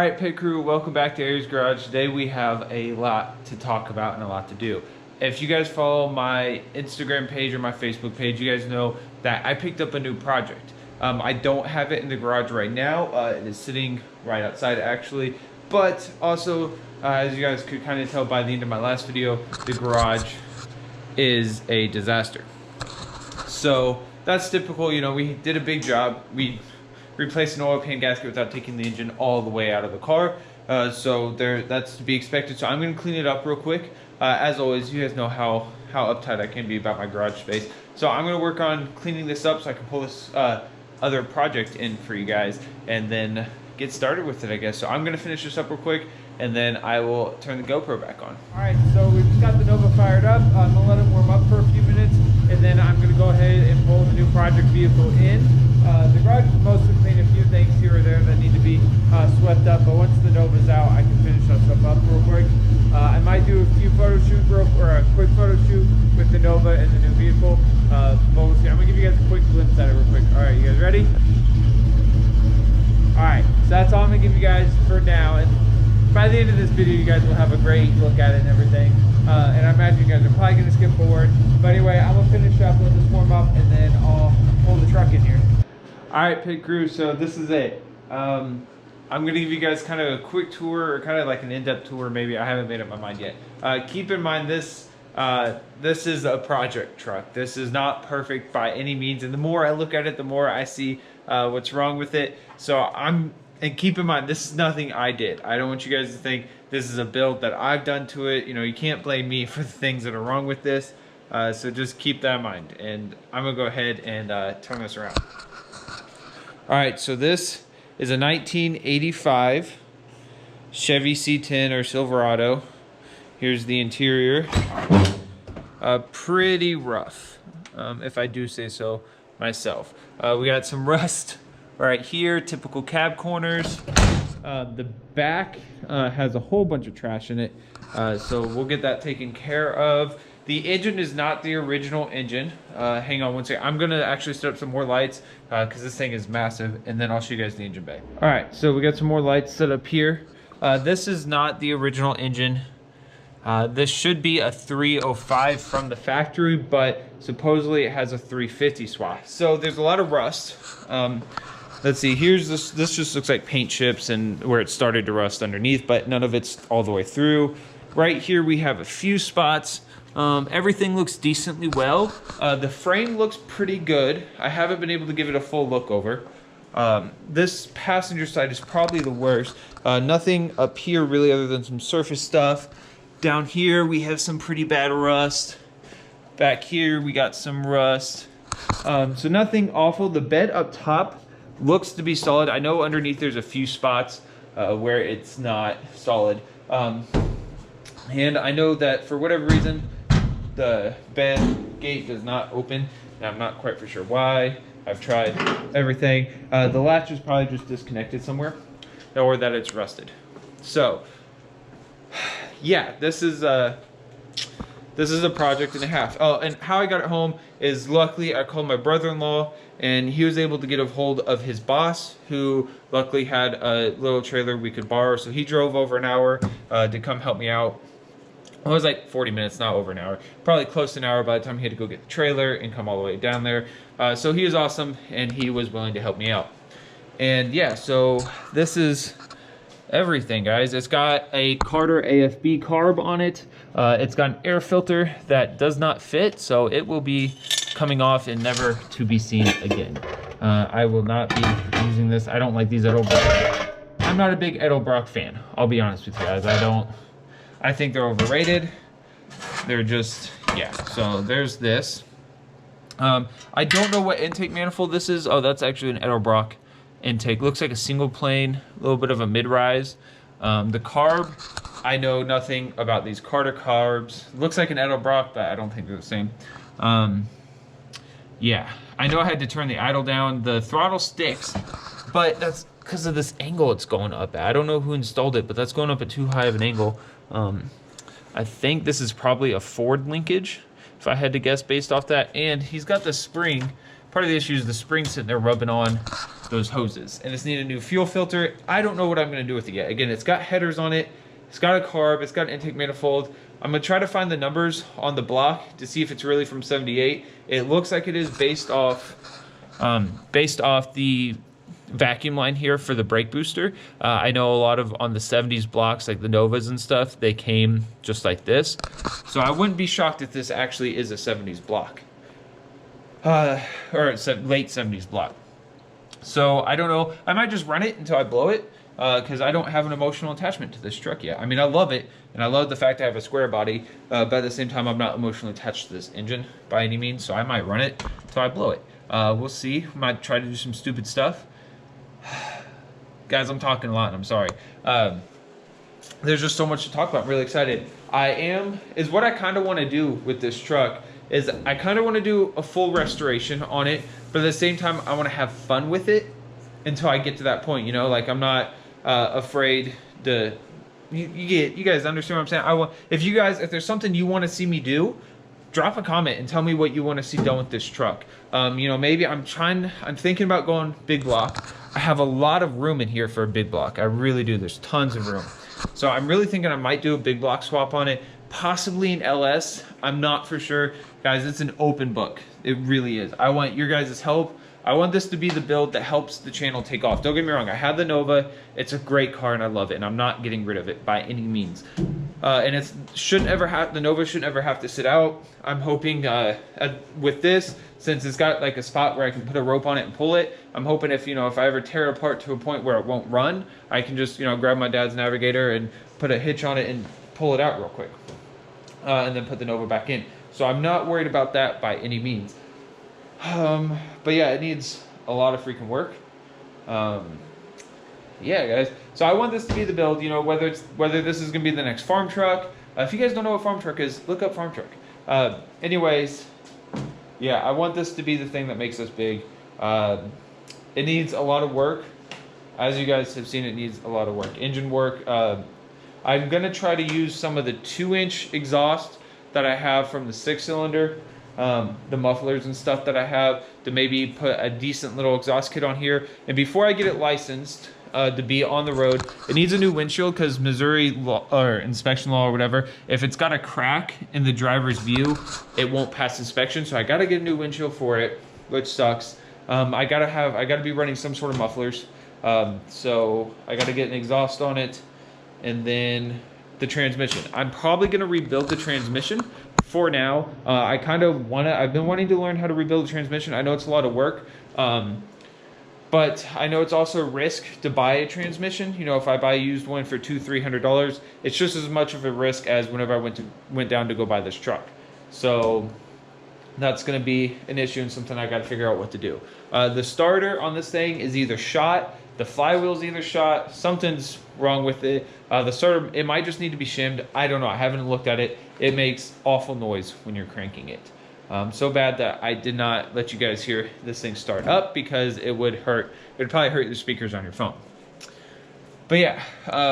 Alright, pit crew, welcome back to Aries Garage. Today we have a lot to talk about and a lot to do. If you guys follow my Instagram page or my Facebook page, you guys know that I picked up a new project. I don't have it in the garage right now. It is sitting right outside actually. But also, as you guys could kind of tell by the end of my last video, the garage is a disaster. So that's typical, you know, we did a big job. We replaced an oil pan gasket without taking the engine all the way out of the car. So that's to be expected. So I'm gonna clean it up real quick. As always, you guys know how uptight I can be about my garage space. So I'm gonna work on cleaning this up so I can pull this other project in for you guys and then get started with it, I guess. So I'm gonna finish this up real quick and then I will turn the GoPro back on. All right, so we've just got the Nova fired up. I'm gonna let it warm up for a few minutes and then I'm gonna go ahead and pull the new project vehicle in. The garage is mostly clean, a few things here or there that need to be swept up, but once the Nova's out, I can finish that stuff up real quick. I might do a few photo shoots or a quick photo shoot with the Nova and the new vehicle. But we'll see. I'm gonna give you guys a quick glimpse at it real quick. All right, you guys ready? All right, so that's all I'm gonna give you guys for now. And by the end of this video, you guys will have a great look at it and everything. And I imagine you guys are probably gonna skip forward. But anyway, I'm gonna finish up, let this warm up, and then I'll pull the truck in here. All right, pit crew, so this is it. I'm gonna give you guys kind of a quick tour, or kind of like an in-depth tour maybe. I haven't made up my mind yet. Keep in mind this is a project truck. This is not perfect by any means, and the more I look at it, the more I see what's wrong with it. So and keep in mind, this is nothing I did. I don't want you guys to think this is a build that I've done to it. You know, you can't blame me for the things that are wrong with this. So just keep that in mind, and I'm gonna go ahead and turn this around. All right, so this is a 1985 Chevy C10 or Silverado. Here's the interior. Pretty rough, if I do say so myself. We got some rust right here, typical cab corners. The back has a whole bunch of trash in it, so we'll get that taken care of. The engine is not the original engine. Hang on one second. I'm gonna actually set up some more lights because this thing is massive, and then I'll show you guys the engine bay. All right, so we got some more lights set up here. This is not the original engine. This should be a 305 from the factory, but supposedly it has a 350 swap. So there's a lot of rust. Let's see, here's this just looks like paint chips and where it started to rust underneath, but none of it's all the way through. Right here we have a few spots. Everything looks decently well. The frame looks pretty good. I haven't been able to give it a full look over. This passenger side is probably the worst. Nothing up here really other than some surface stuff. Down here we have some pretty bad rust. Back here we got some rust. So nothing awful. The bed up top looks to be solid. I know underneath there's a few spots where it's not solid. And I know that for whatever reason, the bed gate does not open. And I'm not quite for sure why. I've tried everything. The latch is probably just disconnected somewhere, or that it's rusted. So, yeah, this is a project and a half. Oh, and how I got it home is luckily I called my brother-in-law, and he was able to get a hold of his boss, who luckily had a little trailer we could borrow. So he drove over an hour to come help me out. It was like 40 minutes, not over an hour. Probably close to an hour by the time he had to go get the trailer and come all the way down there. So he was awesome, and he was willing to help me out. And yeah, so this is everything, guys. It's got a Carter AFB carb on it. It's got an air filter that does not fit, so it will be coming off and never to be seen again. I will not be using this. I don't like these Edelbrock. I'm not a big Edelbrock fan. I'll be honest with you guys. I think they're overrated. They're just, yeah. So there's this. I don't know what intake manifold this is. Oh, that's actually an Edelbrock intake. Looks like a single plane, a little bit of a mid-rise. The carb, I know nothing about these Carter carbs. Looks like an Edelbrock, but I don't think they're the same. Yeah, I know I had to turn the idle down. The throttle sticks, but that's because of this angle it's going up at. I don't know who installed it, but that's going up at too high of an angle. I think this is probably a Ford linkage, if I had to guess based off that. And he's got the spring. Part of the issue is the spring sitting there rubbing on those hoses. And it's needed a new fuel filter. I don't know what I'm gonna do with it yet. Again, it's got headers on it, it's got a carb, it's got an intake manifold. I'm gonna try to find the numbers on the block to see if it's really from 78. It looks like it is based off the vacuum line here for the brake booster. I know a lot of on the 70s blocks, like the Novas and stuff, they came just like this. So I wouldn't be shocked if this actually is a 70s block. Or late 70s block. So I don't know. I might just run it until I blow it, because I don't have an emotional attachment to this truck yet. I mean, I love it, and I love the fact I have a square body, but at the same time, I'm not emotionally attached to this engine by any means, so I might run it until I blow it. We'll see. I might try to do some stupid stuff. Guys, I'm talking a lot, and I'm sorry. There's just so much to talk about. I'm really excited. What I kind of want to do with this truck is I kind of want to do a full restoration on it, but at the same time, I want to have fun with it until I get to that point, you know? Like, I'm not afraid to... You guys understand what I'm saying? If there's something you want to see me do, drop a comment and tell me what you want to see done with this truck. You know, maybe I'm thinking about going big block. I have a lot of room in here for a big block. I really do. There's tons of room. So I'm really thinking I might do a big block swap on it, possibly an LS. I'm not for sure. Guys, it's an open book. It really is. I want your guys' help. I want this to be the build that helps the channel take off. Don't get me wrong, I have the Nova. It's a great car and I love it, and I'm not getting rid of it by any means. And the Nova shouldn't ever have to sit out. I'm hoping with this, since it's got like a spot where I can put a rope on it and pull it, I'm hoping if I ever tear it apart to a point where it won't run, I can just grab my dad's Navigator and put a hitch on it and pull it out real quick. And then put the Nova back in. So I'm not worried about that by any means. But yeah, it needs a lot of freaking work. Yeah, guys. So I want this to be the build, whether this is gonna be the next farm truck. If you guys don't know what farm truck is, look up farm truck. Anyways, yeah, I want this to be the thing that makes us big. It needs a lot of work. As you guys have seen, it needs a lot of work. Engine work. I'm gonna try to use some of the 2-inch exhaust that I have from the 6-cylinder. The mufflers and stuff that I have, to maybe put a decent little exhaust kit on here. And before I get it licensed to be on the road, it needs a new windshield, because Missouri law, or inspection law or whatever, if it's got a crack in the driver's view, it won't pass inspection. So I gotta get a new windshield for it, which sucks. I gotta be running some sort of mufflers. So I gotta get an exhaust on it, and then the transmission. I'm probably gonna rebuild the transmission. For now, I've been wanting to learn how to rebuild a transmission. I know it's a lot of work, but I know it's also a risk to buy a transmission. If I buy a used one for $200-300, it's just as much of a risk as whenever I went down to go buy this truck. So that's going to be an issue and something I got to figure out what to do. The starter on this thing is either shot, the flywheel's either shot, something's wrong with it. The starter, it might just need to be shimmed. I don't know. I haven't looked at it. It makes awful noise when you're cranking it. So bad that I did not let you guys hear this thing start up, because it would hurt. It would probably hurt the speakers on your phone. But yeah,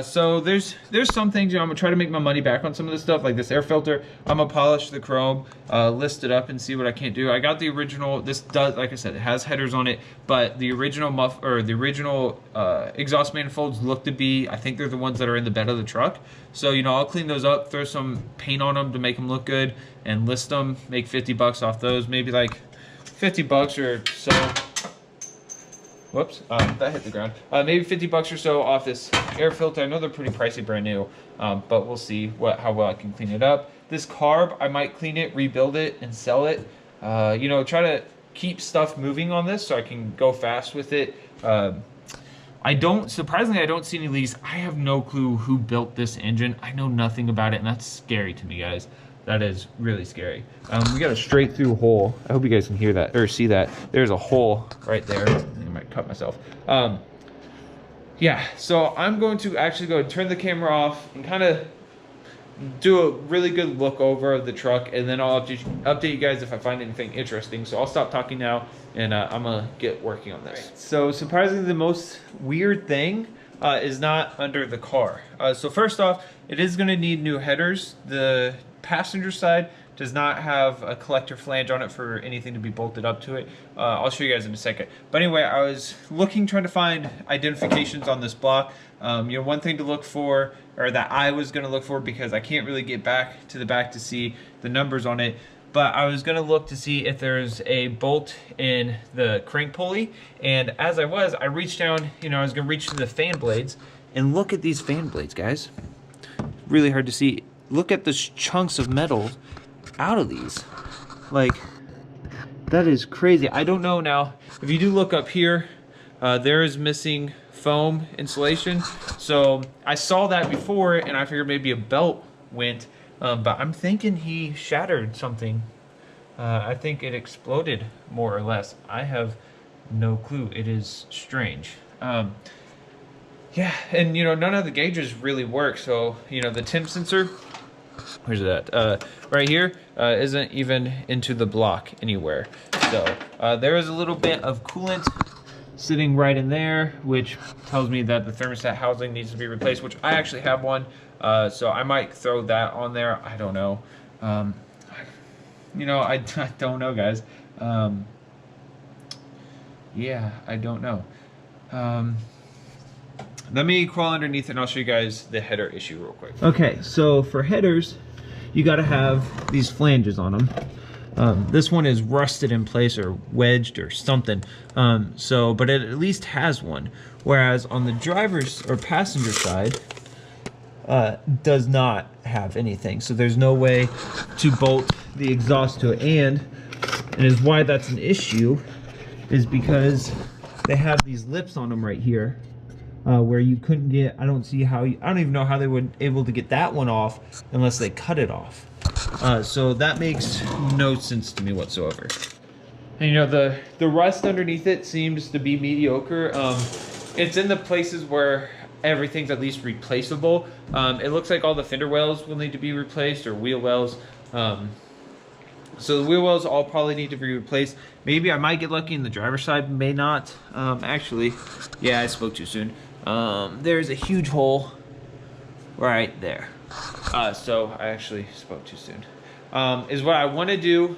so there's some things, I'm gonna try to make my money back on some of this stuff, like this air filter. I'm gonna polish the chrome, list it up and see what I can't do. I got the original, this does, like I said, it has headers on it, but the original exhaust manifolds look to be, I think they're the ones that are in the bed of the truck. So, I'll clean those up, throw some paint on them to make them look good, and list them, make 50 bucks off those, maybe like 50 bucks or so. Whoops, that hit the ground. Maybe 50 bucks or so off this air filter. I know they're pretty pricey, brand new, but we'll see how well I can clean it up. This carb, I might clean it, rebuild it, and sell it. Try to keep stuff moving on this so I can go fast with it. Surprisingly, I don't see any leaks. I have no clue who built this engine. I know nothing about it, and that's scary to me, guys. That is really scary. We got a straight through hole. I hope you guys can hear that or see that. There's a hole right there. I might cut myself. Yeah, so I'm going to actually go and turn the camera off and kind of do a really good look over of the truck, and then I'll update you guys if I find anything interesting. So I'll stop talking now, and I'm gonna get working on this. Right. So surprisingly, the most weird thing is not under the car. So first off, it is gonna need new headers. The passenger side does not have a collector flange on it for anything to be bolted up to it. I'll show you guys in a second. But anyway, I was trying to find identifications on this block. You know, one thing to look for, or that I was going to look for, because I can't really get back to the back to see the numbers on it, but I was going to look to see if there's a bolt in the crank pulley. And as I reached down, you know, I was going to reach to the fan blades, and look at these fan blades, guys. Really hard to see. Look at the chunks of metal out of these. Like, that is crazy. I don't know now. If you do look up here, there is missing foam insulation. So I saw that before, and I figured maybe a belt went, but I'm thinking he shattered something. I think it exploded, more or less. I have no clue. It is strange. Yeah, and you know, none of the gauges really work. So, you know, the temp sensor, where's that? Right here, isn't even into the block anywhere. So there is a little bit of coolant sitting right in there, which tells me that the thermostat housing needs to be replaced, which I actually have one. So I might throw that on there. I don't know. You know, I don't know, guys. Yeah, I don't know. Let me crawl underneath and I'll show you guys the header issue real quick. Okay, so for headers, you got to have these flanges on them. This one is rusted in place or wedged or something. But it at least has one. Whereas on the driver's or passenger side, does not have anything. So there's no way to bolt the exhaust to it. And is why that's an issue is because they have these lips on them right here. Where you couldn't get, I don't even know how they would able to get that one off unless they cut it off. So that makes no sense to me whatsoever. And you know, the rust underneath it seems to be mediocre. It's in the places where everything's at least replaceable. It looks like all the fender wells will need to be replaced, or wheel wells. So the wheel wells all probably need to be replaced. Maybe I might get lucky and the driver's side may not. Actually, yeah, I spoke too soon. There's a huge hole right there. So I actually spoke too soon. Is what I want to do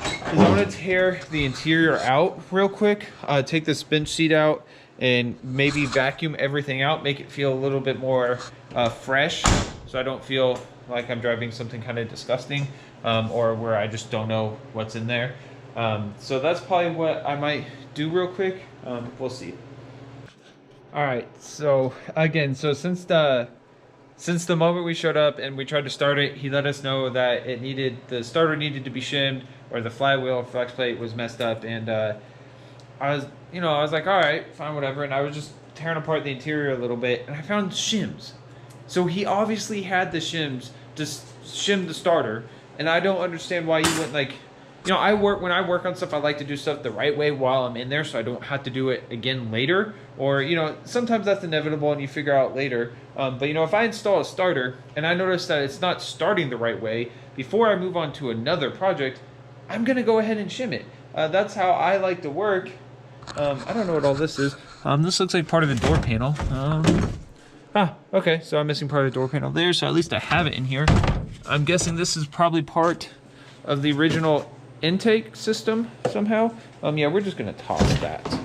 is I want to tear the interior out real quick. Take this bench seat out and maybe vacuum everything out, make it feel a little bit more fresh, so I don't feel like I'm driving something kind of disgusting, or where I just don't know what's in there. So that's probably what I might do real quick. We'll see. All right, so again, since the moment we showed up and we tried to start it, he let us know that the starter needed to be shimmed, or the flywheel or flex plate was messed up, and I was like, all right, fine, whatever. And I was just tearing apart the interior a little bit, and I found shims. So he obviously had the shims to shim the starter, and I don't understand why you wouldn't, like, you know, when I work on stuff, I like to do stuff the right way while I'm in there, so I don't have to do it again later. Or, you know, sometimes that's inevitable and you figure out later. But, you know, if I install a starter and I notice that it's not starting the right way, before I move on to another project, I'm going to go ahead and shim it. That's how I like to work. I don't know what all this is. This looks like part of the door panel. Okay, so I'm missing part of the door panel there, so at least I have it in here. I'm guessing this is probably part of the original intake system somehow. Yeah, we're just gonna toss that.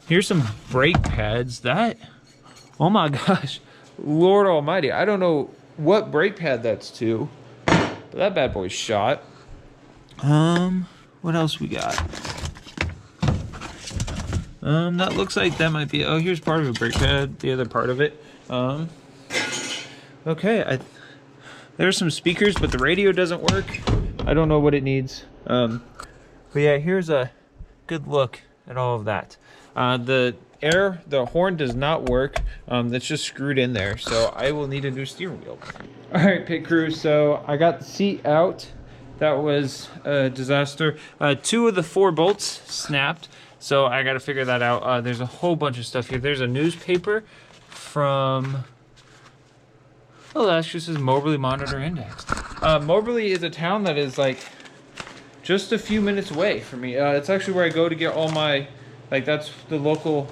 Here's some brake pads. Oh my gosh, Lord Almighty, I don't know what brake pad that's to, but that bad boy's shot. What else we got? That looks like that might be, oh, here's part of a brake pad, the other part of it. Okay, there's some speakers, but the radio doesn't work. I don't know what it needs. But yeah, here's a good look at all of that. The horn does not work. That's just screwed in there, so I will need a new steering wheel. All right, pit crew, so I got the seat out. That was a disaster. 2 of the 4 bolts snapped, so I gotta figure that out. There's a whole bunch of stuff here. There's a newspaper from, oh, that's just his Moberly Monitor Index. Moberly is a town that is like just a few minutes away from me. It's actually where I go to get all my, like, that's the local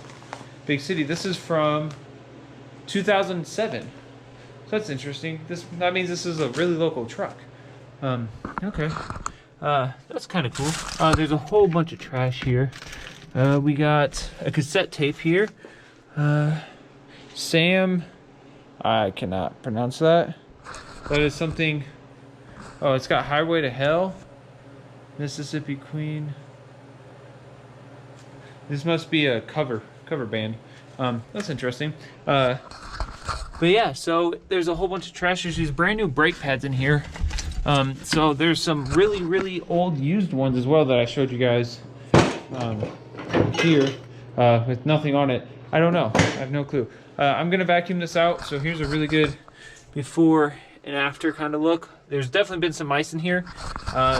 big city. This is from 2007. that's interesting. That means this is a really local truck. Okay. That's kind of cool. There's a whole bunch of trash here. We got a cassette tape here. Sam, I cannot pronounce that. That is something. Oh, it's got Highway to Hell. Mississippi Queen. This must be a cover band. That's interesting. But yeah, so there's a whole bunch of trash. There's these brand new brake pads in here. So there's some really old used ones as well that I showed you guys here with nothing on it. I don't know. I have no clue. I'm gonna vacuum this out. So here's a really good before and after kind of look. There's definitely been some mice in here.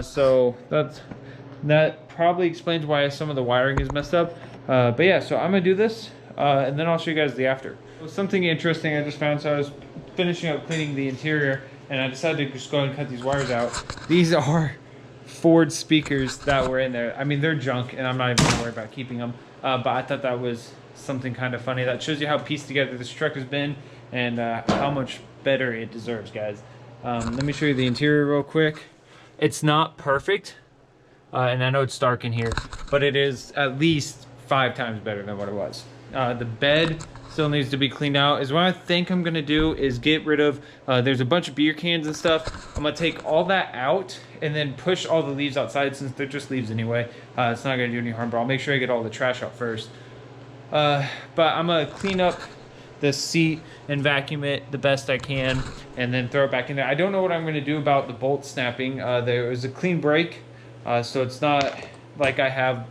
So that probably explains why some of the wiring is messed up. But yeah, so I'm gonna do this and then I'll show you guys the after. Something interesting I just found. So I was finishing up cleaning the interior and I decided to just go ahead and cut these wires out. These are Ford speakers that were in there. I mean, they're junk and I'm not even gonna worry about keeping them. But I thought that was something kind of funny. That shows you how pieced together this truck has been and how much better it deserves, guys. Let me show you the interior real quick. It's not perfect, and I know it's dark in here, but it is at least 5 times better than what it was. The bed still needs to be cleaned out. Is what I think I'm gonna do is get rid of, there's a bunch of beer cans and stuff. I'm gonna take all that out and then push all the leaves outside since they're just leaves anyway. It's not gonna do any harm, but I'll make sure I get all the trash out first. But I'm gonna clean up this seat and vacuum it the best I can and then throw it back in there. I don't know what I'm gonna do about the bolt snapping. There was a clean break, so it's not like I have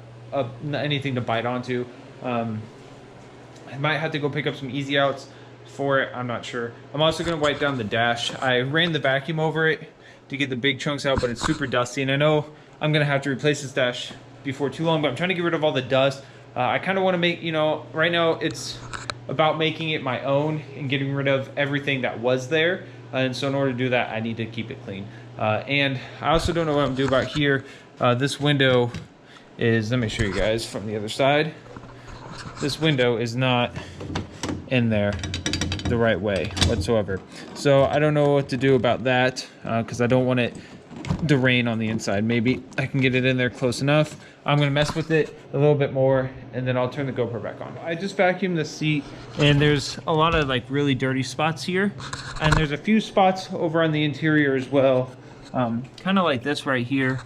anything to bite onto. I might have to go pick up some easy outs for it. I'm not sure. I'm also gonna wipe down the dash. I ran the vacuum over it to get the big chunks out, but it's super dusty. And I know I'm gonna have to replace this dash before too long, but I'm trying to get rid of all the dust. I kind of want to make, you know, right now it's about making it my own and getting rid of everything that was there. And so in order to do that, I need to keep it clean. And I also don't know what I'm doing about here. This window is, let me show you guys from the other side. This window is not in there the right way whatsoever. So I don't know what to do about that because I don't want it to rain on the inside. Maybe I can get it in there close enough. I'm gonna mess with it a little bit more and then I'll turn the GoPro back on. I just vacuumed the seat and there's a lot of like really dirty spots here. And there's a few spots over on the interior as well. Kind of like this right here,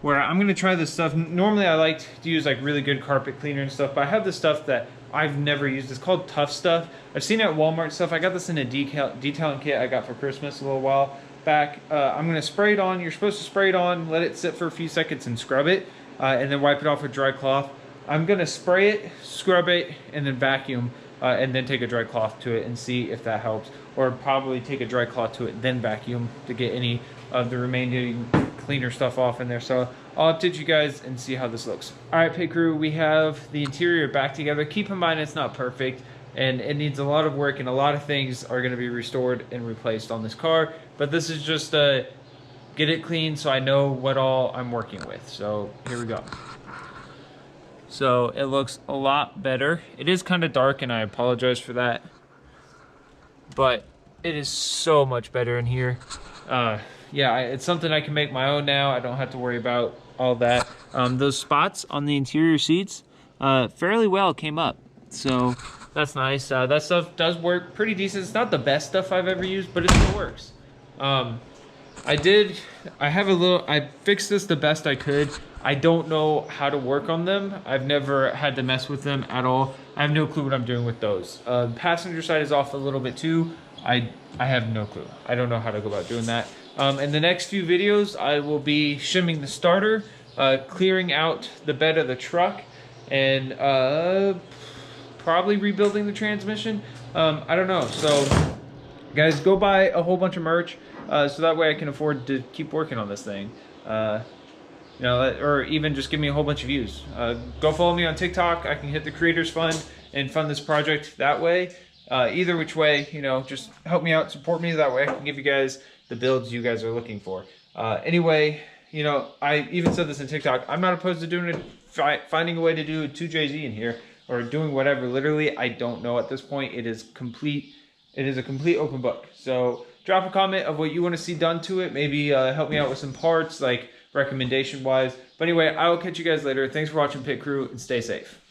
where I'm gonna try this stuff. Normally I like to use like really good carpet cleaner and stuff, but I have this stuff that I've never used. It's called Tough Stuff. I've seen it at Walmart and stuff. I got this in a detailing kit I got for Christmas a little while back. I'm gonna spray it on. You're supposed to spray it on, let it sit for a few seconds and scrub it, and then wipe it off with dry cloth. I'm gonna spray it, scrub it, and then vacuum, and then take a dry cloth to it and see if that helps. Or probably take a dry cloth to it, then vacuum to get any of the remaining cleaner stuff off in there. So I'll update you guys and see how this looks. All right, pit crew, we have the interior back together. Keep in mind it's not perfect and it needs a lot of work and a lot of things are gonna be restored and replaced on this car. But this is just get it clean so I know what all I'm working with. So here we go. So it looks a lot better. It is kind of dark and I apologize for that, but it is so much better in here. Yeah, it's something I can make my own now. I don't have to worry about all that. Those spots on the interior seats fairly well came up, so that's nice. That stuff does work pretty decent. It's not the best stuff I've ever used, but it still works. I fixed this the best I could. I don't know how to work on them. I've never had to mess with them at all. I have no clue what I'm doing with those. Passenger side is off a little bit too. I have no clue. I don't know how to go about doing that. In the next few videos, I will be shimming the starter, clearing out the bed of the truck, and probably rebuilding the transmission. I don't know. So, guys, go buy a whole bunch of merch so that way I can afford to keep working on this thing. You know, or even just give me a whole bunch of views. Go follow me on TikTok. I can hit the Creators Fund and fund this project that way. Either which way, you know, just help me out, support me. That way I can give you guys the builds you guys are looking for. Anyway, you know, I even said this in TikTok. I'm not opposed to doing it, finding a way to do a 2JZ in here or doing whatever. Literally, I don't know at this point. It is complete It is a complete open book. So drop a comment of what you want to see done to it. Maybe help me out with some parts, like recommendation wise. But anyway, I will catch you guys later. Thanks for watching, Pit Crew, and stay safe.